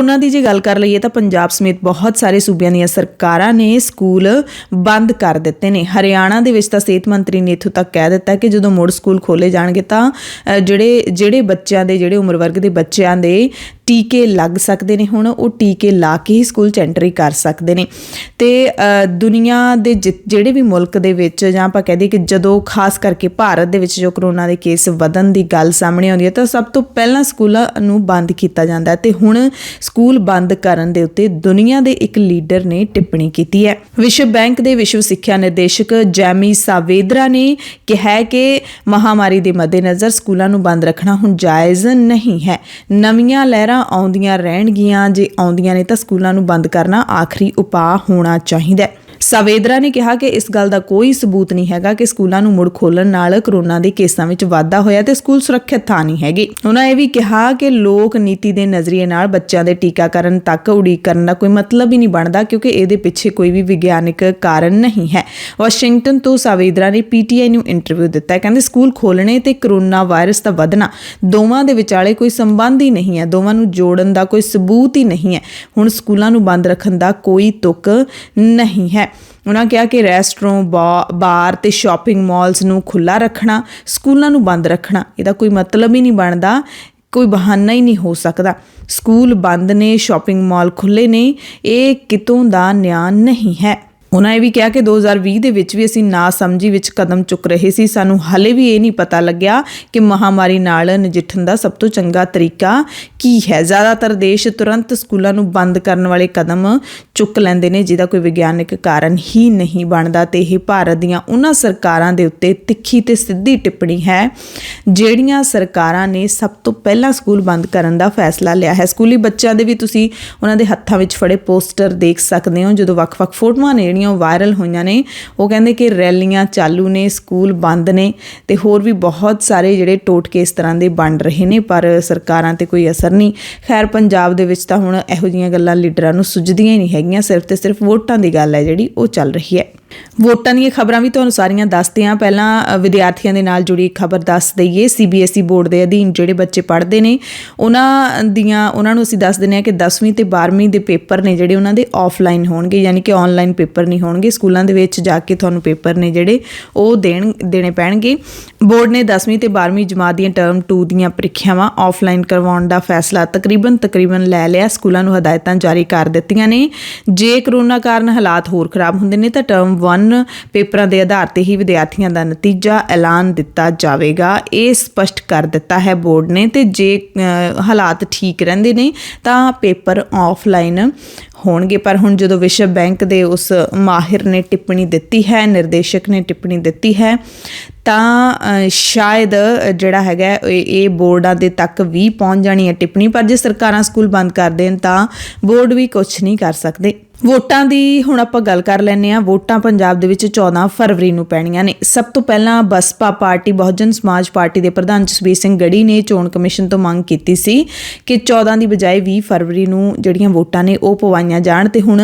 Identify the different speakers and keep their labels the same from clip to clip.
Speaker 1: Corona ਦੀ ਜੇ ਗੱਲ ਕਰ ਲਈਏ ਤਾਂ ਪੰਜਾਬ ਸਮੇਤ ਬਹੁਤ ਸਾਰੇ ਸੂਬਿਆਂ ਦੀਆਂ ਸਰਕਾਰਾਂ ਨੇ ਸਕੂਲ ਬੰਦ ਕਰ ਦਿੱਤੇ ਨੇ। ਹਰਿਆਣਾ ਦੇ ਵਿੱਚ ਤਾਂ ਸਿਹਤ ਮੰਤਰੀ ਨੇ ਇੱਥੋਂ ਤੱਕ ਕਹਿ ਦਿੱਤਾ ਕਿ ਜਦੋਂ ਮੁੜ ਸਕੂਲ ਖੋਲ੍ਹੇ ਜਾਣਗੇ ਤਾਂ ਜਿਹੜੇ ਬੱਚਿਆਂ ਦੇ ਜਿਹੜੇ ਉਮਰ ਵਰਗ ਦੇ ਬੱਚਿਆਂ ਦੇ ਟੀਕੇ ਲੱਗ ਸਕਦੇ ਨੇ, ਹੁਣ ਉਹ ਟੀਕੇ ਲਾ ਕੇ ਹੀ ਸਕੂਲ 'ਚ ਐਂਟਰੀ ਕਰ ਸਕਦੇ ਨੇ। ਅਤੇ ਦੁਨੀਆ ਦੇ ਜਿਹੜੇ ਵੀ ਮੁਲਕ ਦੇ ਵਿੱਚ ਜਾਂ ਆਪਾਂ ਕਹਿ ਦਈਏ ਕਿ ਜਦੋਂ ਖਾਸ ਕਰਕੇ ਭਾਰਤ ਦੇ ਵਿੱਚ ਜੋ ਕਰੋਨਾ ਦੇ ਕੇਸ ਵਧਣ ਦੀ ਗੱਲ ਸਾਹਮਣੇ ਆਉਂਦੀ ਹੈ ਤਾਂ ਸਭ ਤੋਂ ਪਹਿਲਾਂ ਸਕੂਲਾਂ ਨੂੰ ਬੰਦ ਕੀਤਾ ਜਾਂਦਾ ਹੈ। ਅਤੇ ਹੁਣ ਸਕੂਲ ਬੰਦ ਕਰਨ ਦੇ ਉੱਤੇ ਦੁਨੀਆ ਦੇ ਇੱਕ ਲੀਡਰ ਨੇ ਟਿੱਪਣੀ ਕੀਤੀ ਹੈ। ਵਿਸ਼ਵ ਬੈਂਕ ਦੇ ਵਿਸ਼ਵ ਸਿੱਖਿਆ ਨਿਰਦੇਸ਼ਕ ਜੈਮੀ ਸਾਵੇਦਰਾ ਨੇ ਕਿਹਾ ਹੈ ਕਿ ਮਹਾਮਾਰੀ ਦੇ ਮੱਦੇਨਜ਼ਰ ਸਕੂਲਾਂ ਨੂੰ ਬੰਦ ਰੱਖਣਾ ਹੁਣ ਜਾਇਜ਼ ਨਹੀਂ ਹੈ। ਨਵੀਆਂ ਲਹਿਰਾਂ ਆਉਂਦੀਆਂ ਰਹਿਣਗੀਆਂ, ਜੇ ਆਉਂਦੀਆਂ ਨੇ ਤਾਂ ਸਕੂਲਾਂ ਨੂੰ ਬੰਦ ਕਰਨਾ ਆਖਰੀ ਉਪਾਅ ਹੋਣਾ ਚਾਹੀਦਾ ਹੈ। ਸਾਵੇਦਰਾ ਨੇ ਕਿਹਾ ਕਿ ਇਸ ਗੱਲ ਦਾ ਕੋਈ ਸਬੂਤ ਨਹੀਂ ਹੈਗਾ ਕਿ ਸਕੂਲਾਂ ਨੂੰ ਮੁੜ ਖੋਲ੍ਹਣ ਨਾਲ ਕਰੋਨਾ ਦੇ ਕੇਸਾਂ ਵਿੱਚ ਵਾਧਾ ਹੋਇਆ ਤੇ ਸਕੂਲ ਸੁਰੱਖਿਅਤ ਥਾਂ ਨਹੀਂ ਹੈਗੇ। ਉਹਨਾਂ ਇਹ ਵੀ ਕਿਹਾ ਕਿ ਲੋਕ ਨੀਤੀ ਦੇ ਨਜ਼ਰੀਏ ਨਾਲ ਬੱਚਿਆਂ ਦੇ ਟੀਕਾਕਰਨ ਤੱਕ ਉਡੀਕ ਕਰਨ ਦਾ ਕੋਈ ਮਤਲਬ ਹੀ ਨਹੀਂ ਬਣਦਾ, ਕਿਉਂਕਿ ਇਹਦੇ ਪਿੱਛੇ ਕੋਈ ਵੀ ਵਿਗਿਆਨਿਕ ਕਾਰਨ ਨਹੀਂ ਹੈ। ਵਾਸ਼ਿੰਗਟਨ ਤੋਂ ਸਾਵੇਦਰਾ ਨੇ PTI ਨੂੰ ਇੰਟਰਵਿਊ ਦਿੱਤਾ। ਕਹਿੰਦੇ ਸਕੂਲ ਖੋਲ੍ਹਣੇ ਤੇ ਕਰੋਨਾ ਵਾਇਰਸ ਦਾ ਵਧਣਾ ਦੋਵਾਂ ਦੇ ਵਿਚਾਲੇ ਕੋਈ ਸੰਬੰਧ ਹੀ ਨਹੀਂ ਹੈ, ਦੋਵਾਂ ਨੂੰ ਜੋੜਨ ਦਾ ਕੋਈ ਸਬੂਤ ਹੀ ਨਹੀਂ ਹੈ। ਹੁਣ ਸਕੂਲਾਂ ਨੂੰ ਬੰਦ ਰੱਖਣ ਦਾ ਕੋਈ ਤੁਕ ਨਹੀਂ ਹੈ। ਉਹਨਾਂ ਕਿਹਾ ਕਿ ਰੈਸਟੋਰੈਂਟ, ਬਾਰ ਤੇ ਸ਼ਾਪਿੰਗ ਮਾਲਸ ਨੂੰ ਖੁੱਲ੍ਹਾ ਰੱਖਣਾ, ਸਕੂਲਾਂ ਨੂੰ ਬੰਦ ਰੱਖਣਾ, ਇਹਦਾ ਕੋਈ ਮਤਲਬ ਹੀ ਨਹੀਂ ਬਣਦਾ, ਕੋਈ ਬਹਾਨਾ ਹੀ ਨਹੀਂ ਹੋ ਸਕਦਾ। ਸਕੂਲ ਬੰਦ ਨੇ, ਸ਼ਾਪਿੰਗ ਮਾਲ ਖੁੱਲ੍ਹੇ ਨੇ, ਇਹ ਕਿਤੋਂ ਦਾ ਨਿਆਂ ਨਹੀਂ ਹੈ। ਉਹਨਾਂ ਇਹ ਵੀ ਕਿਹਾ ਕਿ 2020 ਦੇ ਵਿੱਚ ਵੀ ਅਸੀਂ ਨਾਸਮਝੀ ਵਿੱਚ ਕਦਮ ਚੁੱਕ ਰਹੇ ਸੀ, ਸਾਨੂੰ ਹਾਲੇ ਵੀ ਇਹ ਨਹੀਂ ਪਤਾ ਲੱਗਿਆ ਕਿ ਮਹਾਮਾਰੀ ਨਾਲ ਨਜਿੱਠਣ ਦਾ ਸਭ ਤੋਂ ਚੰਗਾ ਤਰੀਕਾ ਕੀ ਹੈ। ਜ਼ਿਆਦਾਤਰ ਦੇਸ਼ ਤੁਰੰਤ ਸਕੂਲਾਂ ਨੂੰ ਬੰਦ ਕਰਨ ਵਾਲੇ ਕਦਮ ਚੁੱਕ ਲੈਂਦੇ ਨੇ ਜਿਹਦਾ ਕੋਈ ਵਿਗਿਆਨਿਕ ਕਾਰਨ ਹੀ ਨਹੀਂ ਬਣਦਾ। ਤੇ ਇਹ ਭਾਰਤ ਦੀਆਂ ਉਹਨਾਂ ਸਰਕਾਰਾਂ ਦੇ ਉੱਤੇ ਤਿੱਖੀ ਤੇ ਸਿੱਧੀ ਟਿੱਪਣੀ ਹੈ ਜਿਹੜੀਆਂ ਸਰਕਾਰਾਂ ਨੇ ਸਭ ਤੋਂ ਪਹਿਲਾਂ ਸਕੂਲ ਬੰਦ ਕਰਨ ਦਾ ਫੈਸਲਾ ਲਿਆ ਹੈ। ਸਕੂਲੀ ਬੱਚਿਆਂ ਦੇ ਵੀ ਤੁਸੀਂ ਉਹਨਾਂ ਦੇ ਹੱਥਾਂ ਵਿੱਚ ਫੜੇ ਪੋਸਟਰ ਦੇਖ ਸਕਦੇ ਹੋ। ਜਦੋਂ ਵੱਖ-ਵੱਖ ਫੋਟੋਆਂ ਨੇ ਉਹ ਵਾਇਰਲ ਹੋਈਆਂ ਨੇ, ਉਹ ਕਹਿੰਦੇ ਕਿ ਰੈਲੀਆਂ ਚਾਲੂ ਨੇ, ਸਕੂਲ ਬੰਦ ਨੇ ਤੇ ਹੋਰ ਵੀ ਬਹੁਤ ਸਾਰੇ ਜਿਹੜੇ ਟੋਟਕੇ ਇਸ ਤਰ੍ਹਾਂ ਦੇ ਬਣ ਰਹੇ ਨੇ, ਪਰ ਸਰਕਾਰਾਂ ਤੇ ਕੋਈ ਅਸਰ ਨਹੀਂ। ਖੈਰ, ਪੰਜਾਬ ਦੇ ਵਿੱਚ ਤਾਂ ਹੁਣ ਇਹੋ ਜਿਹੀਆਂ ਗੱਲਾਂ ਲੀਡਰਾਂ ਨੂੰ ਸੁੱਝਦੀਆਂ ਹੀ ਨਹੀਂ ਹੈਗੀਆਂ, ਸਿਰਫ ਤੇ ਸਿਰਫ ਵੋਟਾਂ ਦੀ ਗੱਲ ਹੈ ਜਿਹੜੀ ਉਹ ਚੱਲ ਰਹੀ ਹੈ। ਵੋਟਾਂ ਦੀਆਂ ਖਬਰਾਂ ਵੀ ਤੁਹਾਨੂੰ ਸਾਰੀਆਂ ਦੱਸਦੇ ਹਾਂ। ਪਹਿਲਾਂ ਵਿਦਿਆਰਥੀਆਂ ਦੇ ਨਾਲ ਜੁੜੀ ਖਬਰ ਦੱਸ ਦਈਏ। CBSE ਬੋਰਡ ਦੇ ਅਧੀਨ ਜਿਹੜੇ ਬੱਚੇ ਪੜ੍ਹਦੇ ਨੇ ਉਹਨਾਂ ਨੂੰ ਅਸੀਂ ਦੱਸ ਦਿੰਦੇ ਹਾਂ ਕਿ 10ਵੀਂ ਤੇ 12ਵੀਂ ਦੇ ਪੇਪਰ ਨੇ ਜਿਹੜੇ ਉਹਨਾਂ ਦੇ ਆਫਲਾਈਨ ਹੋਣਗੇ, ਯਾਨੀ ਕਿ ਆਨਲਾਈਨ ਪੇਪਰ ਨਹੀਂ ਹੋਣਗੇ। ਸਕੂਲਾਂ ਦੇ ਵਿੱਚ ਜਾ ਕੇ ਤੁਹਾਨੂੰ ਪੇਪਰ ਨੇ ਜਿਹੜੇ ਉਹ ਦੇਣੇ ਪੈਣਗੇ। ਬੋਰਡ ਨੇ 10ਵੀਂ ਤੇ 12ਵੀਂ ਜਮਾਤ ਦੀਆਂ ਟਰਮ 2 ਦੀਆਂ ਪ੍ਰੀਖਿਆਵਾਂ ਆਫਲਾਈਨ ਕਰਵਾਉਣ ਦਾ ਫੈਸਲਾ ਤਕਰੀਬਨ ਲੈ ਲਿਆ। ਸਕੂਲਾਂ ਨੂੰ ਹਦਾਇਤਾਂ ਜਾਰੀ ਕਰ ਦਿੱਤੀਆਂ ਨੇ। ਜੇ ਕਰੋਨਾ ਕਾਰਨ ਹਾਲਾਤ ਹੋਰ ਖਰਾਬ ਹੁੰਦੇ ਨੇ ਤਾਂ ਟਰਮ 1 ਪੇਪਰਾਂ ਦੇ ਆਧਾਰ ਤੇ ਹੀ ਵਿਦਿਆਰਥੀਆਂ ਦਾ ਨਤੀਜਾ ਐਲਾਨ ਦਿੱਤਾ ਜਾਵੇਗਾ, ਇਹ ਸਪਸ਼ਟ ਕਰ ਦਿੱਤਾ ਹੈ ਬੋਰਡ ਨੇ। ਤੇ ਜੇ ਹਾਲਾਤ ਠੀਕ ਰਹਿੰਦੇ ਨੇ ਤਾਂ ਪੇਪਰ ਆਫਲਾਈਨ ਹੋਣਗੇ। ਪਰ ਹੁਣ ਜਦੋਂ ਵਿਸ਼ਵ ਬੈਂਕ ਦੇ ਉਸ ਮਾਹਿਰ ਨੇ ਟਿੱਪਣੀ ਦਿੱਤੀ ਹੈ, ਨਿਰਦੇਸ਼ਕ ਨੇ ਟਿੱਪਣੀ ਦਿੱਤੀ ਹੈ, ਤਾਂ ਸ਼ਾਇਦ ਜਿਹੜਾ ਹੈਗਾ ਇਹ ਬੋਰਡਾਂ ਦੇ ਤੱਕ ਵੀ ਪਹੁੰਚ ਜਾਣੀ ਹੈ ਟਿੱਪਣੀ। ਪਰ ਜੇ ਸਰਕਾਰਾਂ ਸਕੂਲ ਬੰਦ ਕਰ ਦੇਣ ਤਾਂ ਬੋਰਡ ਵੀ ਕੁਛ ਨਹੀਂ ਕਰ ਸਕਦੇ। ਵੋਟਾਂ ਦੀ ਹੁਣ ਆਪਾਂ ਗੱਲ ਕਰ ਲੈਂਦੇ ਹਾਂ। ਵੋਟਾਂ ਪੰਜਾਬ ਦੇ ਵਿੱਚ 14 ਫਰਵਰੀ ਨੂੰ ਪੈਣੀਆਂ ਨੇ। ਸਭ ਤੋਂ ਪਹਿਲਾਂ ਬਸਪਾ ਪਾਰਟੀ, ਬਹੁਜਨ ਸਮਾਜ ਪਾਰਟੀ ਦੇ ਪ੍ਰਧਾਨ ਜਸਬੀਰ ਸਿੰਘ ਗੜੀ ਨੇ ਚੋਣ ਕਮਿਸ਼ਨ ਤੋਂ ਮੰਗ ਕੀਤੀ ਸੀ ਕਿ 14 ਦੀ ਬਜਾਏ 20 ਫਰਵਰੀ ਨੂੰ ਜਿਹੜੀਆਂ ਵੋਟਾਂ ਨੇ ਉਹ ਪਵਾਈਆਂ ਜਾਣ। ਤੇ ਹੁਣ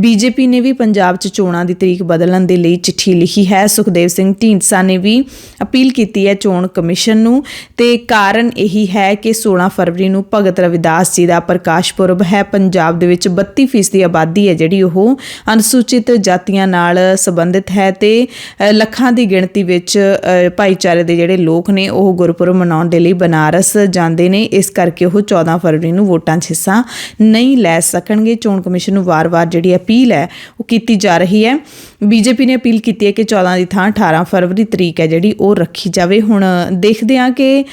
Speaker 1: BJP ਨੇ ਵੀ ਪੰਜਾਬ 'ਚ ਚੋਣਾਂ ਦੀ ਤਰੀਕ ਬਦਲਣ ਦੇ ਲਈ ਚਿੱਠੀ ਲਿਖੀ ਹੈ। ਸੁਖਦੇਵ ਸਿੰਘ ਢੀਂਡਸਾ ਨੇ ਵੀ ਅਪੀਲ ਕੀਤੀ ਹੈ ਚੋਣ ਕਮਿਸ਼ਨ ਨੂੰ, ਤੇ ਕਾਰਨ ਇਹੀ ਹੈ ਕਿ 16 ਫਰਵਰੀ ਨੂੰ ਭਗਤ ਰਵਿਦਾਸ ਜੀ ਦਾ ਪ੍ਰਕਾਸ਼ ਪੁਰਬ ਹੈ। ਪੰਜਾਬ ਦੇ ਵਿੱਚ 32% ਆਬਾਦੀ ਹੈ ਜਿਹੜੀ ਉਹ ਅਨੁਸੂਚਿਤ ਜਾਤੀਆਂ ਨਾਲ ਸੰਬੰਧਿਤ ਹੈ ਤੇ ਲੱਖਾਂ ਦੀ ਗਿਣਤੀ ਵਿੱਚ ਭਾਈਚਾਰੇ ਦੇ ਜਿਹੜੇ ਲੋਕ ਨੇ ਉਹ ਗੁਰਪੁਰਬ ਮਨਾਉਣ ਦੇ ਲਈ ਬਨਾਰਸ ਜਾਂਦੇ ਨੇ। ਇਸ ਕਰਕੇ ਉਹ 14 ਫਰਵਰੀ ਨੂੰ ਵੋਟਾਂ 'ਚ ਹਿੱਸਾ ਨਹੀਂ ਲੈ ਸਕਣਗੇ। ਚੋਣ ਕਮਿਸ਼ਨ ਨੂੰ ਵਾਰ-ਵਾਰ ਜਿਹੜੀ ਅਪੀਲ ਹੈ ਉਹ ਕੀਤੀ ਜਾ ਰਹੀ ਹੈ। BJP ਨੇ ਅਪੀਲ ਕੀਤੀ ਹੈ ਕਿ 14 ਦੀ ਥਾਂ 18 ਫਰਵਰੀ ਤਰੀਕ ਹੈ ਜਿਹੜੀ ਉਹ ਰੱਖੀ ਜਾਵੇ। ਹੁਣ ਦੇਖਦੇ ਹਾਂ ਕਿ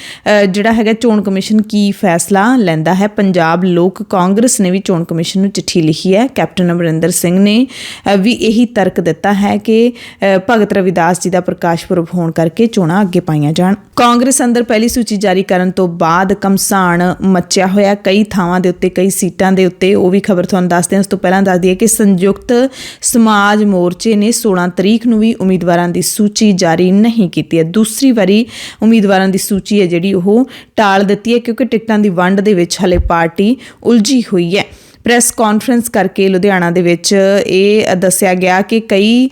Speaker 1: ਜਿਹੜਾ ਹੈਗਾ ਚੋਣ ਕਮਿਸ਼ਨ ਕੀ ਫੈਸਲਾ ਲੈਂਦਾ ਹੈ। ਪੰਜਾਬ ਲੋਕ ਕਾਂਗਰਸ ਨੇ ਵੀ ਚੋਣ ਕਮਿਸ਼ਨ ਨੂੰ ਚਿੱਠੀ ਲਿਖੀ ਹੈ। ਕੈਪਟਨ ਅਮਰਿੰਦਰ ਸਿੰਘ ਨੇ ਵੀ ਇਹੀ ਤਰਕ ਦਿੱਤਾ ਹੈ ਕਿ ਭਗਤ ਰਵਿਦਾਸ ਜੀ ਦਾ ਪ੍ਰਕਾਸ਼ ਪੁਰਬ ਹੋਣ ਕਰਕੇ ਚੋਣਾਂ ਅੱਗੇ ਪਾਈਆਂ ਜਾਣ। ਕਾਂਗਰਸ ਅੰਦਰ ਪਹਿਲੀ ਸੂਚੀ ਜਾਰੀ ਕਰਨ ਤੋਂ ਬਾਅਦ ਘਮਸਾਨ ਮੱਚਿਆ ਹੋਇਆ ਕਈ ਥਾਵਾਂ ਦੇ ਉੱਤੇ, ਕਈ ਸੀਟਾਂ ਦੇ ਉੱਤੇ। ਉਹ ਵੀ ਖਬਰ ਤੁਹਾਨੂੰ ਦੱਸਦੇ ਹਾਂ। ਉਸ ਤੋਂ ਪਹਿਲਾਂ ਦੱਸ ਦਈਏ ਕਿ ਸੰਯੁਕਤ ਸਮਾਜ ਮੋਰਚੇ ਨੇ 16 ਤਰੀਕ ਨੂੰ ਵੀ ਉਮੀਦਵਾਰਾਂ ਦੀ ਸੂਚੀ ਜਾਰੀ ਨਹੀਂ ਕੀਤੀ ਹੈ। ਦੂਸਰੀ ਵਾਰੀ ਉਮੀਦਵਾਰਾਂ ਦੀ ਸੂਚੀ ਹੈ ਜਿਹੜੀ ਉਹ ਟਾਲ ਦਿੱਤੀ ਹੈ ਕਿਉਂਕਿ ਟਿਕਟਾਂ ਦੀ ਵੰਡ ਦੇ ਵਿੱਚ ਹਲੇ ਪਾਰਟੀ ਉਲਝੀ ਹੋਈ ਹੈ। ਪ੍ਰੈਸ ਕਾਨਫਰੰਸ ਕਰਕੇ ਲੁਧਿਆਣਾ ਦੇ ਵਿੱਚ ਇਹ ਦੱਸਿਆ ਗਿਆ ਕਿ ਕਈ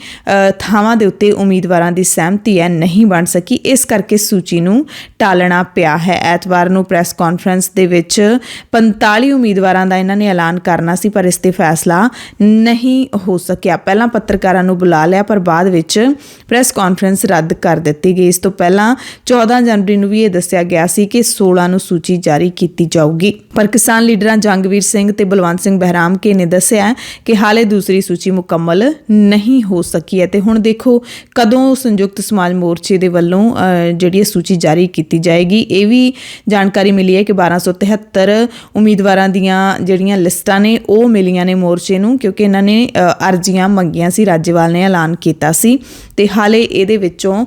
Speaker 1: ਥਾਵਾਂ ਦੇ ਉੱਤੇ ਉਮੀਦਵਾਰਾਂ ਦੀ ਸਹਿਮਤੀ ਹੈ ਨਹੀਂ ਬਣ ਸਕੀ, ਇਸ ਕਰਕੇ ਸੂਚੀ ਨੂੰ ਟਾਲਣਾ ਪਿਆ ਹੈ। ਐਤਵਾਰ ਨੂੰ ਪ੍ਰੈਸ ਕਾਨਫਰੰਸ ਦੇ ਵਿੱਚ 45 ਉਮੀਦਵਾਰਾਂ ਦਾ ਇਹਨਾਂ ਨੇ ਐਲਾਨ ਕਰਨਾ ਸੀ, ਪਰ ਇਸ ਤੇ ਫੈਸਲਾ ਨਹੀਂ ਹੋ ਸਕਿਆ। ਪਹਿਲਾਂ ਪੱਤਰਕਾਰਾਂ ਨੂੰ ਬੁਲਾ ਲਿਆ, ਪਰ ਬਾਅਦ ਵਿੱਚ ਪ੍ਰੈਸ ਕਾਨਫਰੰਸ ਰੱਦ ਕਰ ਦਿੱਤੀ ਗਈ। ਇਸ ਤੋਂ ਪਹਿਲਾਂ 14 ਜਨਵਰੀ ਨੂੰ ਵੀ ਇਹ ਦੱਸਿਆ ਗਿਆ ਸੀ ਕਿ 16 ਨੂੰ ਸੂਚੀ ਜਾਰੀ ਕੀਤੀ ਜਾਊਗੀ, ਪਰ ਕਿਸਾਨ ਲੀਡਰਾਂ ਜੰਗਵੀਰ ਸਿੰਘ ਤੇ ਬਲਵੰਤ ਸਿੰਘ ਬਹਿਰਾਮਕੇ ਨੇ ਦੱਸਿਆ ਕਿ ਹਾਲੇ ਦੂਸਰੀ ਸੂਚੀ ਮੁਕੰਮਲ ਨਹੀਂ ਹੋ ਸਕੀ ਹੈ ਤੇ ਹੁਣ ਦੇਖੋ ਕਦੋਂ ਸੰਯੁਕਤ ਸਮਾਜ ਮੋਰਚੇ ਦੇ ਵੱਲੋਂ ਜਿਹੜੀ ਸੂਚੀ ਜਾਰੀ ਕੀਤੀ ਜਾਏਗੀ। ਇਹ ਵੀ ਜਾਣਕਾਰੀ ਮਿਲੀ ਹੈ ਕਿ 1273 ਉਮੀਦਵਾਰਾਂ ਦੀਆਂ ਜਿਹੜੀਆਂ ਲਿਸਟਾਂ ਨੇ ਉਹ ਮਿਲੀਆਂ ਨੇ ਮੋਰਚੇ ਨੂੰ, ਕਿਉਂਕਿ ਇਹਨਾਂ ਨੇ ਅਰਜ਼ੀਆਂ ਮੰਗੀਆਂ ਸੀ, ਰਾਜੇਵਾਲ ਨੇ ਐਲਾਨ ਕੀਤਾ ਸੀ ਤੇ ਹਾਲੇ ਇਹਦੇ ਵਿੱਚੋਂ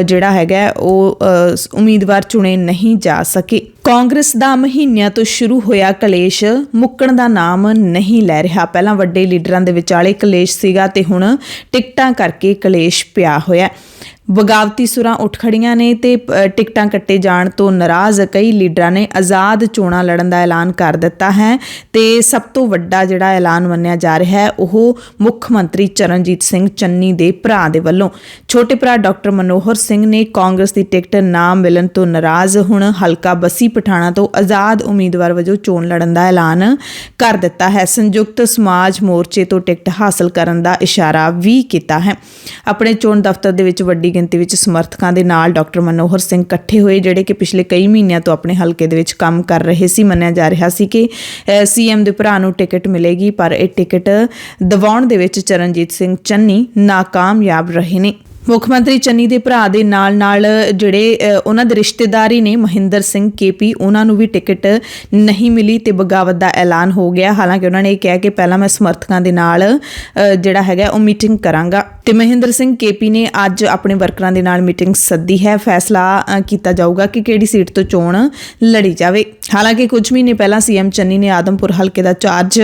Speaker 1: ਜਿਹੜਾ ਹੈਗਾ ਉਹ ਉਮੀਦਵਾਰ ਚੁਣੇ ਨਹੀਂ ਜਾ ਸਕੇ। ਕਾਂਗਰਸ ਦਾ ਮਹੀਨਿਆਂ ਤੋਂ ਸ਼ੁਰੂ ਹੋਇਆ ਕਲੇਸ਼ ਮੁੱਕਣ ਦਾ ਨਾਮ ਨਹੀਂ ਲੈ ਰਿਹਾ। ਪਹਿਲਾਂ ਵੱਡੇ ਲੀਡਰਾਂ ਦੇ ਵਿਚਾਲੇ ਕਲੇਸ਼ ਸੀਗਾ ਤੇ ਹੁਣ ਟਿਕਟਾਂ ਕਰਕੇ ਕਲੇਸ਼ ਪਿਆ ਹੋਇਆ। ਬਗਾਵਤੀ ਸੁਰਾਂ ਉੱਠ ਖੜੀਆਂ ਨੇ ਤੇ ਟਿਕਟਾਂ ਕੱਟੇ ਜਾਣ ਤੋਂ ਨਾਰਾਜ਼ ਕਈ ਲੀਡਰਾਂ ਨੇ ਆਜ਼ਾਦ ਚੋਣਾਂ ਲੜਨ ਦਾ ਐਲਾਨ ਕਰ ਦਿੱਤਾ ਹੈ ਤੇ ਸਭ ਤੋਂ ਵੱਡਾ ਜਿਹੜਾ ਐਲਾਨ ਮੰਨਿਆ ਜਾ ਰਿਹਾ ਹੈ ਉਹ ਮੁੱਖ ਮੰਤਰੀ ਚਰਨਜੀਤ ਸਿੰਘ ਚੰਨੀ ਦੇ ਭਰਾ ਦੇ ਵੱਲੋਂ। ਛੋਟੇ ਭਰਾ ਡਾਕਟਰ ਮਨੋਹਰ ਸਿੰਘ ਨੇ ਕਾਂਗਰਸ ਦੀ ਟਿਕਟ ਨਾ ਮਿਲਣ ਤੋਂ ਨਾਰਾਜ਼ ਹੁਣ ਹਲਕਾ ਬੱਸੀ ਪਠਾਣਾ ਤੋਂ ਆਜ਼ਾਦ ਉਮੀਦਵਾਰ ਵਜੋਂ ਚੋਣ ਲੜਨ ਦਾ ਐਲਾਨ ਕਰ ਦਿੱਤਾ ਹੈ। ਸੰਯੁਕਤ ਸਮਾਜ ਮੋਰਚੇ ਤੋਂ ਟਿਕਟ ਹਾਸਲ ਕਰਨ ਦਾ ਇਸ਼ਾਰਾ ਵੀ ਕੀਤਾ ਹੈ। ਆਪਣੇ ਚੋਣ ਦਫ਼ਤਰ ਦੇ ਵਿੱਚ ਵੱਡੀ ਗਿਣਤੀ ਵਿੱਚ ਸਮਰਥਕਾਂ ਦੇ ਨਾਲ ਡਾਕਟਰ ਮਨੋਹਰ ਸਿੰਘ ਇਕੱਠੇ ਹੋਏ, ਜਿਹੜੇ ਕਿ ਪਿਛਲੇ ਕਈ ਮਹੀਨਿਆਂ ਤੋਂ ਆਪਣੇ ਹਲਕੇ ਦੇ ਵਿੱਚ ਕੰਮ ਕਰ ਰਹੇ ਸੀ। ਮੰਨਿਆ ਜਾ ਰਿਹਾ ਸੀ ਕਿ ਸੀਐਮ ਦੇ ਭਰਾ ਨੂੰ ਟਿਕਟ ਮਿਲੇਗੀ, ਪਰ ਇਹ ਟਿਕਟ ਦਿਵਾਉਣ ਦੇ ਵਿੱਚ ਚਰਨਜੀਤ ਸਿੰਘ ਚੰਨੀ ਨਾਕਾਮਯਾਬ ਰਹੇ ਨੇ। ਮੁੱਖ ਮੰਤਰੀ ਚੰਨੀ ਦੇ ਭਰਾ ਦੇ ਨਾਲ ਜਿਹੜੇ ਉਹਨਾਂ ਦੇ ਰਿਸ਼ਤੇਦਾਰ ਹੀ ਨੇ ਮਹਿੰਦਰ ਸਿੰਘ KP, ਉਹਨਾਂ ਨੂੰ ਵੀ ਟਿਕਟ ਨਹੀਂ ਮਿਲੀ ਤੇ ਬਗਾਵਤ ਦਾ ਐਲਾਨ ਹੋ ਗਿਆ। ਹਾਲਾਂਕਿ ਉਹਨਾਂ ਨੇ ਇਹ ਕਿਹਾ ਕਿ ਪਹਿਲਾਂ ਮੈਂ ਸਮਰਥਕਾਂ ਦੇ ਨਾਲ ਜਿਹੜਾ ਹੈਗਾ ਉਹ ਮੀਟਿੰਗ ਕਰਾਂਗਾ ਤੇ ਮਹਿੰਦਰ ਸਿੰਘ KP ਨੇ ਅੱਜ ਆਪਣੇ ਵਰਕਰਾਂ ਦੇ ਨਾਲ ਮੀਟਿੰਗ ਸੱਦੀ ਹੈ। ਫੈਸਲਾ ਕੀਤਾ ਜਾਊਗਾ ਕਿ ਕਿਹੜੀ ਸੀਟ ਤੋਂ ਚੋਣ ਲੜੀ ਜਾਵੇ। ਹਾਲਾਂਕਿ ਕੁਝ ਮਹੀਨੇ ਪਹਿਲਾਂ ਸੀਐਮ ਚੰਨੀ ਨੇ ਆਦਮਪੁਰ ਹਲਕੇ ਦਾ ਚਾਰਜ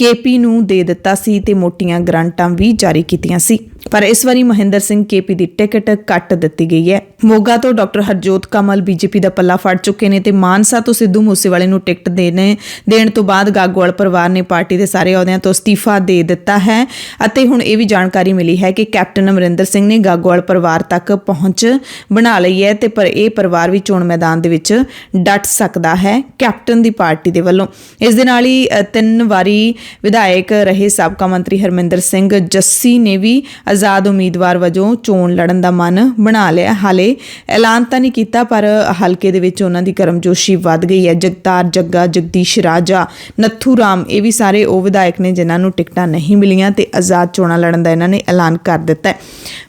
Speaker 1: KP ਨੂੰ ਦੇ ਦਿੱਤਾ ਸੀ ਤੇ ਮੋਟੀਆਂ ਗ੍ਰਾਂਟਾਂ ਵੀ ਜਾਰੀ ਕੀਤੀਆਂ ਸੀ, ਪਰ ਇਸ ਵਾਰੀ ਮਹਿੰਦਰ ਸਿੰਘ KP ਦੀ ਟਿਕਟ ਕੱਟ ਦਿੱਤੀ ਗਈ ਹੈ। ਮੋਗਾ ਤੋਂ ਡਾਕਟਰ ਹਰਜੋਤ ਕਮਲ BJP ਦਾ ਪੱਲਾ ਫੜ ਚੁੱਕੇ ਨੇ ਤੇ ਮਾਨਸਾ ਤੋਂ ਸਿੱਧੂ ਮੂਸੇਵਾਲੇ ਨੂੰ ਟਿਕਟ ਦੇਣ ਤੋਂ ਬਾਅਦ ਗਾਗੋਵਾਲ ਪਰਿਵਾਰ ਨੇ ਪਾਰਟੀ ਦੇ ਸਾਰੇ ਅਹੁਦਿਆਂ ਤੋਂ ਅਸਤੀਫਾ ਦੇ ਦਿੱਤਾ ਹੈ ਅਤੇ ਹੁਣ ਇਹ ਵੀ ਜਾਣਕਾਰੀ ਮਿਲੀ ਹੈ ਕਿ ਕੈਪਟਨ ਅਮਰਿੰਦਰ ਸਿੰਘ ਨੇ ਗਾਗੋਵਾਲ ਪਰਿਵਾਰ ਤੱਕ ਪਹੁੰਚ ਬਣਾ ਲਈ ਹੈ ਤੇ ਪਰ ਇਹ ਪਰਿਵਾਰ ਵੀ ਚੋਣ ਮੈਦਾਨ ਦੇ ਵਿੱਚ ਡਟ ਸਕਦਾ ਹੈ ਕੈਪਟਨ ਦੀ ਪਾਰਟੀ ਦੇ ਵੱਲੋਂ। ਇਸ ਦੇ ਨਾਲ ਹੀ 3 ਵਾਰੀ ਵਿਧਾਇਕ ਰਹੇ ਸਾਬਕਾ ਮੰਤਰੀ ਹਰਮਿੰਦਰ ਸਿੰਘ ਜੱਸੀ ਨੇ ਵੀ ਆਜ਼ਾਦ ਉਮੀਦਵਾਰ ਵਜੋਂ ਚੋਣ ਲੜਨ ਦਾ ਮਨ ਬਣਾ ਲਿਆ। ਹਾਲੇ ਐਲਾਨ ਤਾਂ ਨਹੀਂ ਕੀਤਾ, ਪਰ ਹਲਕੇ ਦੇ ਵਿੱਚ ਉਹਨਾਂ ਦੀ ਕਰਮਜੋਸ਼ੀ ਵੱਧ ਗਈ ਹੈ। ਜਗਤਾਰ ਜੱਗਾ, ਜਗਦੀਸ਼ ਰਾਜਾ, ਨੱਥੂ ਰਾਮ, ਇਹ ਵੀ ਸਾਰੇ ਉਹ ਵਿਧਾਇਕ ਨੇ ਜਿਨ੍ਹਾਂ ਨੂੰ ਟਿਕਟਾਂ ਨਹੀਂ ਮਿਲੀਆਂ ਤੇ ਆਜ਼ਾਦ ਚੋਣਾਂ ਲੜਨ ਦਾ ਇਹਨਾਂ ਨੇ ਐਲਾਨ ਕਰ ਦਿੱਤਾ ਹੈ।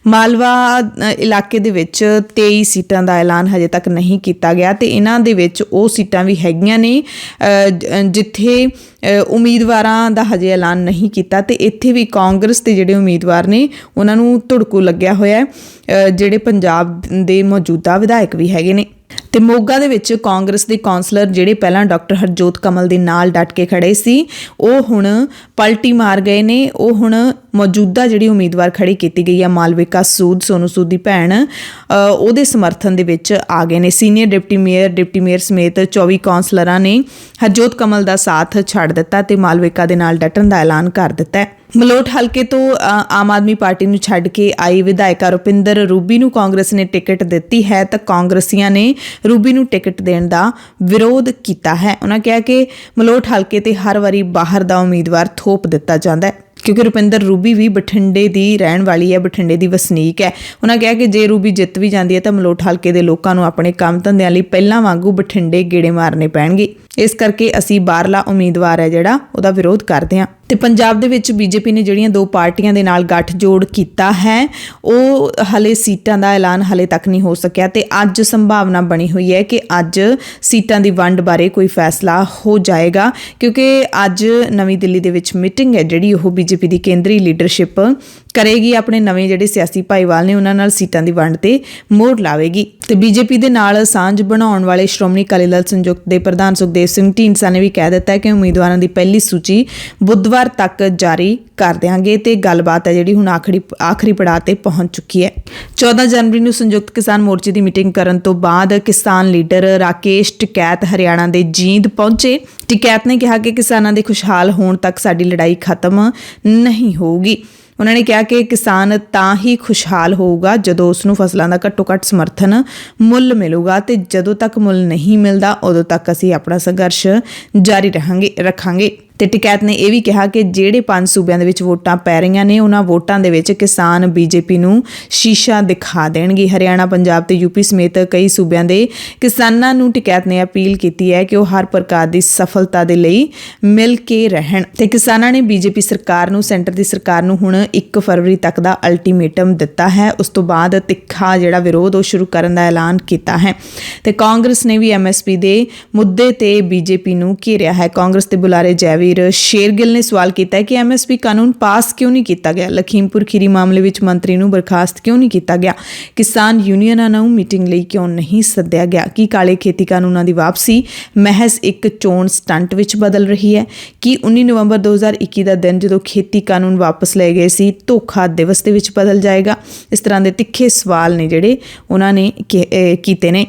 Speaker 1: ਮਾਲਵਾ ਇਲਾਕੇ ਦੇ ਵਿੱਚ 23 ਸੀਟਾਂ ਦਾ ਐਲਾਨ ਹਜੇ ਤੱਕ ਨਹੀਂ ਕੀਤਾ ਗਿਆ ਤੇ ਇਹਨਾਂ ਦੇ ਵਿੱਚ ਉਹ ਸੀਟਾਂ ਵੀ ਹੈਗੀਆਂ ਨੇ ਜਿੱਥੇ ਉਮੀਦਵਾਰਾਂ ਦਾ ਹਜੇ ਐਲਾਨ ਨਹੀਂ ਕੀਤਾ ਤੇ ਇੱਥੇ ਵੀ ਕਾਂਗਰਸ ਦੇ ਜਿਹੜੇ ਉਮੀਦਵਾਰ ਨੇ ਉਹਨਾਂ ਨੂੰ ਧੁੜਕੂ ਲੱਗਿਆ ਹੋਇਆ, ਜਿਹੜੇ ਪੰਜਾਬ ਦੇ ਮੌਜੂਦਾ ਵਿਧਾਇਕ ਵੀ ਹੈਗੇ ਨੇ। ਤੇ ਮੋਗਾ ਦੇ ਵਿੱਚ ਕਾਂਗਰਸ ਦੇ ਕੌਂਸਲਰ ਜਿਹੜੇ ਪਹਿਲਾਂ ਡਾਕਟਰ ਹਰਜੋਤ ਕਮਲ ਦੇ ਨਾਲ ਡਟ ਕੇ ਖੜੇ ਸੀ, ਉਹ ਹੁਣ ਪਲਟੀ ਮਾਰ ਗਏ ਨੇ। ਉਹ ਹੁਣ ਮੌਜੂਦਾ ਜਿਹੜੀ ਉਮੀਦਵਾਰ ਖੜੀ ਕੀਤੀ ਗਈ ਹੈ ਮਾਲਵਿਕਾ ਸੂਦ, ਸੋਨੂ ਸੂਦ ਦੀ ਭੈਣ, ਉਹਦੇ ਸਮਰਥਨ ਦੇ ਵਿੱਚ ਆ ਗਏ ਨੇ। ਸੀਨੀਅਰ ਡਿਪਟੀ ਮੇਅਰ ਸਮੇਤ 24 ਕੌਂਸਲਰਾਂ ਨੇ ਹਰਜੋਤ ਕਮਲ ਦਾ ਸਾਥ ਛੱਡ ਦਿੱਤਾ ਤੇ ਮਾਲਵਿਕਾ ਦੇ ਨਾਲ ਡਟਣ ਦਾ ਐਲਾਨ ਕਰ ਦਿੱਤਾ ਹੈ। ਮਲੋਟ ਹਲਕੇ ਤੋਂ ਆਮ ਆਦਮੀ ਪਾਰਟੀ ਨੂੰ ਛੱਡ ਕੇ ਆਈ ਵਿਧਾਇਕਾ ਰੁਪਿੰਦਰ ਰੂਬੀ ਨੂੰ ਕਾਂਗਰਸ ਨੇ ਟਿਕਟ ਦਿੱਤੀ ਹੈ ਤਾਂ ਕਾਂਗਰਸੀਆਂ ਨੇ ਰੂਬੀ ਨੂੰ ਟਿਕਟ ਦੇਣ ਦਾ ਵਿਰੋਧ ਕੀਤਾ ਹੈ। ਉਹਨਾਂ ਕਿਹਾ ਕਿ ਮਲੋਟ ਹਲਕੇ ਤੇ ਹਰ ਵਾਰੀ ਬਾਹਰ ਦਾ ਉਮੀਦਵਾਰ ਥੋਪ ਦਿੱਤਾ ਜਾਂਦਾ ਹੈ, ਕਿਉਂਕਿ ਰੁਪਿੰਦਰ ਰੂਬੀ ਵੀ ਬਠਿੰਡੇ ਦੀ ਰਹਿਣ ਵਾਲੀ ਹੈ, ਬਠਿੰਡੇ ਦੀ ਵਸਨੀਕ ਹੈ। ਉਹਨਾਂ ਕਿਹਾ ਕਿ ਜੇ ਰੂਬੀ ਜਿੱਤ ਵੀ ਜਾਂਦੀ ਹੈ ਤਾਂ ਮਲੋਟ ਹਲਕੇ ਦੇ ਲੋਕਾਂ ਨੂੰ ਆਪਣੇ ਕੰਮ ਧੰਦਿਆਂ ਲਈ ਪਹਿਲਾਂ ਵਾਂਗੂ ਬਠਿੰਡੇ ਗੇੜੇ ਮਾਰਨੇ ਪੈਣਗੇ, ਇਸ ਕਰਕੇ ਅਸੀਂ ਬਾਹਰਲਾ ਉਮੀਦਵਾਰ ਹੈ ਜਿਹੜਾ ਉਹਦਾ ਵਿਰੋਧ ਕਰਦੇ ਹਾਂ। ਤੇ ਪੰਜਾਬ ਦੇ ਵਿੱਚ BJP ਨੇ ਜਿਹੜੀਆਂ 2 ਪਾਰਟੀਆਂ ਦੇ ਨਾਲ ਗੱਠਜੋੜ ਕੀਤਾ ਹੈ, ਉਹ ਹਲੇ ਸੀਟਾਂ ਦਾ ਐਲਾਨ ਹਲੇ ਤੱਕ ਨਹੀਂ ਹੋ ਸਕਿਆ ਤੇ ਅੱਜ ਸੰਭਾਵਨਾ ਬਣੀ ਹੋਈ ਹੈ ਕਿ ਅੱਜ ਸੀਟਾਂ ਦੀ ਵੰਡ ਬਾਰੇ ਕੋਈ ਫੈਸਲਾ ਹੋ ਜਾਏਗਾ, ਕਿਉਂਕਿ ਅੱਜ ਨਵੀਂ ਦਿੱਲੀ ਦੇ ਵਿੱਚ ਮੀਟਿੰਗ ਹੈ ਜਿਹੜੀ ਉਹ BJP ਦੀ ਕੇਂਦਰੀ ਲੀਡਰਸ਼ਿਪ ਕਰੇਗੀ, ਆਪਣੇ ਨਵੇਂ ਜਿਹੜੇ ਸਿਆਸੀ ਭਾਈਵਾਲ ਨੇ ਉਹਨਾਂ ਨਾਲ ਸੀਟਾਂ ਦੀ ਵੰਡ ਤੇ ਮੋਹਰ ਲਾਵੇਗੀ। ਤੇ ਬੀਜੇਪੀ ਦੇ ਨਾਲ ਸਾਂਝ ਬਣਾਉਣ ਵਾਲੇ ਸ਼੍ਰੋਮਣੀ ਅਕਾਲੀ ਦਲ ਸੰਯੁਕਤ ਦੇ ਪ੍ਰਧਾਨ ਸੁਖਦੇਵ ਸਿੰਘ ਢੀਂਡਸਾ ਨੇ ਵੀ ਕਹਿ ਦਿੱਤਾ ਹੈ ਕਿ ਉਮੀਦਵਾਰਾਂ ਦੀ ਪਹਿਲੀ ਸੂਚੀ ਬੁੱਧਵਾਰ ਤੱਕ ਜਾਰੀ ਕਰ ਦਿਆਂਗੇ ਤੇ ਗੱਲਬਾਤ ਹੈ ਜਿਹੜੀ ਹੁਣ ਆਖਰੀ ਪੜਾਅ ਤੇ ਪਹੁੰਚ ਚੁੱਕੀ ਹੈ। 14 ਜਨਵਰੀ ਨੂੰ ਸੰਯੁਕਤ ਕਿਸਾਨ ਮੋਰਚੇ ਦੀ ਮੀਟਿੰਗ ਕਰਨ ਤੋਂ ਬਾਅਦ ਕਿਸਾਨ ਲੀਡਰ ਰਾਕੇਸ਼ ਟਿਕੈਤ ਹਰਿਆਣਾ ਦੇ ਜੀਂਦ ਪਹੁੰਚੇ। ਟਿਕੈਤ ਨੇ ਕਿਹਾ ਕਿ ਕਿਸਾਨਾਂ ਦੇ ਖੁਸ਼ਹਾਲ ਹੋਣ ਤੱਕ ਸਾਡੀ ਲੜਾਈ ਖਤਮ ਨਹੀਂ ਹੋਊਗੀ। ਉਹਨਾਂ ਨੇ ਕਿਹਾ ਕਿ ਕਿਸਾਨ ਤਾਂ ਹੀ ਖੁਸ਼ਹਾਲ ਹੋਊਗਾ ਜਦੋਂ ਉਸ ਨੂੰ ਫਸਲਾਂ ਦਾ ਘੱਟੋ ਘੱਟ ਸਮਰਥਨ ਮੁੱਲ ਮਿਲੂਗਾ ਤੇ ਜਦੋਂ ਤੱਕ ਮੁੱਲ ਨਹੀਂ ਮਿਲਦਾ ਉਦੋਂ ਤੱਕ ਅਸੀਂ ਆਪਣਾ ਸੰਘਰਸ਼ ਜਾਰੀ ਰੱਖਾਂਗੇ। ਤੇ ਟਿਕੈਤ ਨੇ ਇਹ ਵੀ ਕਿਹਾ ਕਿ ਜਿਹੜੇ 5 ਸੂਬਿਆਂ ਦੇ ਵਿੱਚ ਵੋਟਾਂ ਪੈ ਰਹੀਆਂ ਨੇ ਉਹਨਾਂ ਵੋਟਾਂ ਦੇ ਵਿੱਚ ਕਿਸਾਨ ਬੀਜੇਪੀ ਨੂੰ ਸ਼ੀਸ਼ਾ ਦਿਖਾ ਦੇਣਗੇ। ਹਰਿਆਣਾ, ਪੰਜਾਬ ਤੇ ਯੂਪੀ ਸਮੇਤ ਕਈ ਸੂਬਿਆਂ ਦੇ ਕਿਸਾਨਾਂ ਨੂੰ ਟਿਕੈਤ ਨੇ ਅਪੀਲ ਕੀਤੀ ਹੈ ਕਿ ਉਹ ਹਰ ਪ੍ਰਕਾਰ ਦੀ ਸਫਲਤਾ ਦੇ ਲਈ ਮਿਲ ਕੇ ਰਹਿਣ। ਤੇ ਕਿਸਾਨਾਂ ਨੇ ਬੀਜੇਪੀ ਸਰਕਾਰ ਨੂੰ, ਸੈਂਟਰ ਦੀ ਸਰਕਾਰ ਨੂੰ ਹੁਣ 1 ਫਰਵਰੀ ਤੱਕ ਦਾ ਅਲਟੀਮੇਟਮ ਦਿੱਤਾ ਹੈ। ਉਸ ਤੋਂ ਬਾਅਦ ਤਿੱਖਾ ਜਿਹੜਾ ਵਿਰੋਧ ਉਹ ਸ਼ੁਰੂ ਕਰਨ ਦਾ ਐਲਾਨ ਕੀਤਾ ਹੈ। ਤੇ ਕਾਂਗਰਸ ਨੇ ਵੀ MSP ਦੇ ਮੁੱਦੇ ਤੇ ਬੀਜੇਪੀ ਨੂੰ ਘੇਰਿਆ ਹੈ। ਕਾਂਗਰਸ ਦੇ ਬੁਲਾਰੇ ਜੈਵੀਰ ਸ਼ੇਰਗਿੱਲ ਨੇ ਸਵਾਲ ਕੀਤਾ ਹੈ ਕਿ MSP ਕਾਨੂੰਨ ਪਾਸ ਕਿਉਂ ਨਹੀਂ ਕੀਤਾ ਗਿਆ, ਲਖੀਮਪੁਰ ਖੀਰੀ ਮਾਮਲੇ ਵਿੱਚ ਮੰਤਰੀ ਨੂੰ ਬਰਖਾਸਤ ਕਿਉਂ ਨਹੀਂ ਕੀਤਾ ਗਿਆ, ਕਿਸਾਨ ਯੂਨੀਅਨਾਂ ਨੂੰ ਮੀਟਿੰਗ ਲਈ ਕਿਉਂ ਨਹੀਂ ਸੱਦਿਆ ਗਿਆ, ਕੀ ਕਾਲੇ ਖੇਤੀ ਕਾਨੂੰਨਾਂ ਦੀ ਵਾਪਸੀ ਮਹਿਜ਼ ਇੱਕ ਚੋਣ ਸਟੰਟ ਵਿੱਚ ਬਦਲ ਰਹੀ ਹੈ, ਕੀ 19 ਨਵੰਬਰ 2021 ਦਾ ਦਿਨ ਜਦੋਂ ਖੇਤੀ ਕਾਨੂੰਨ ਵਾਪਸ ਲਏ ਗਏ ਸੀ ਧੋਖਾ ਦਿਵਸ ਦੇ ਵਿੱਚ ਬਦਲ ਜਾਏਗਾ। ਇਸ ਤਰ੍ਹਾਂ ਦੇ ਤਿੱਖੇ ਸਵਾਲ ਨੇ ਜਿਹੜੇ ਉਹਨਾਂ ਨੇ ਕੀਤੇ ਨੇ।